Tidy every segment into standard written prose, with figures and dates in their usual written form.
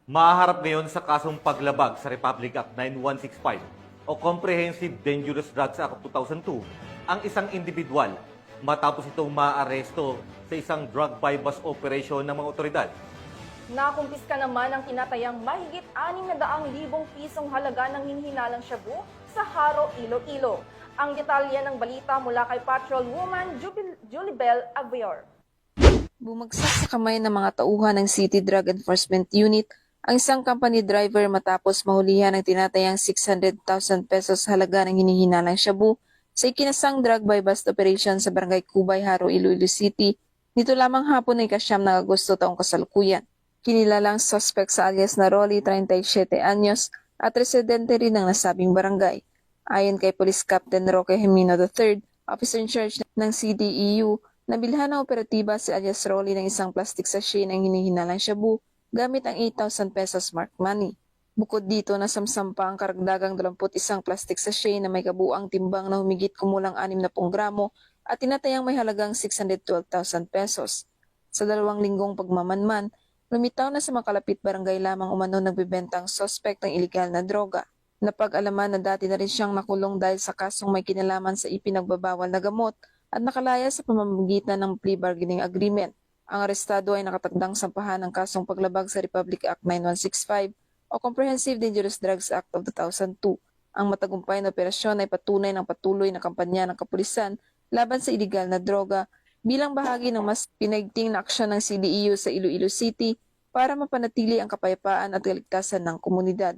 Mahaharap ngayon sa kasong paglabag sa Republic Act 9165 o Comprehensive Dangerous Drugs Act of 2002 ang isang individual matapos itong maaresto sa isang drug buy-bust operation ng mga otoridad. Nakumpiska naman ang tinatayang mahigit 600,000 pisong halaga ng hinihinalang shabu sa Haro, Iloilo. Ang detalye ng balita mula kay Patrolwoman Julibel Avior. Bumagsak sa kamay ng mga tauhan ng City Drug Enforcement Unit ang isang company driver matapos mahulihan ng tinatayang 600,000 pesos halaga ng hinihinalang shabu sa ikinasang drug buy-bust operation sa Barangay Cubay, Haro, Iloilo City. Nito lamang hapon ng ika-9 ng Agosto taong kasalukuyan. Kinilalang suspect sa alias na Rolly, 37 anyos, at residente rin ng nasabing barangay. Ayon kay Police Captain Roque Jimeno III, officer in charge ng CDEU, nabilhan ng operatiba si alias Rolly ng isang plastic sachet ng hinihinalang shabu gamit ang 8,000 pesos marked money. Bukod dito, nasamsam pa ang karagdagang 21 plastic sachet na may kabuang timbang na humigit kumulang 60 gramo at tinatayang may halagang 612,000 pesos. Sa 2 linggong pagmamanman, lumitaw na sa makalapit barangay lamang umano nagbebenta ang suspect ng ilegal na droga. Napag-alaman na dati na rin siyang nakulong dahil sa kasong may kinalaman sa ipinagbabawal na gamot at nakalaya sa pamamagitan ng plea bargaining agreement. Ang arestado ay nakatagdang sampahan ng kasong paglabag sa Republic Act 9165 o Comprehensive Dangerous Drugs Act of 2002. Ang matagumpay na operasyon ay patunay ng patuloy na kampanya ng kapulisan laban sa ilegal na droga bilang bahagi ng mas pinaigting na aksyon ng CDEU sa Iloilo City para mapanatili ang kapayapaan at kaligtasan ng komunidad.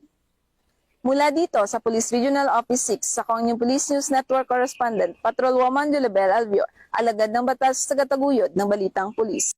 Mula dito sa Police Regional Office 6 sa Kongyo Police News Network Correspondent, Patrolwoman Julibel Albior, alagad ng batas sa tagataguyod ng Balitang Pulis.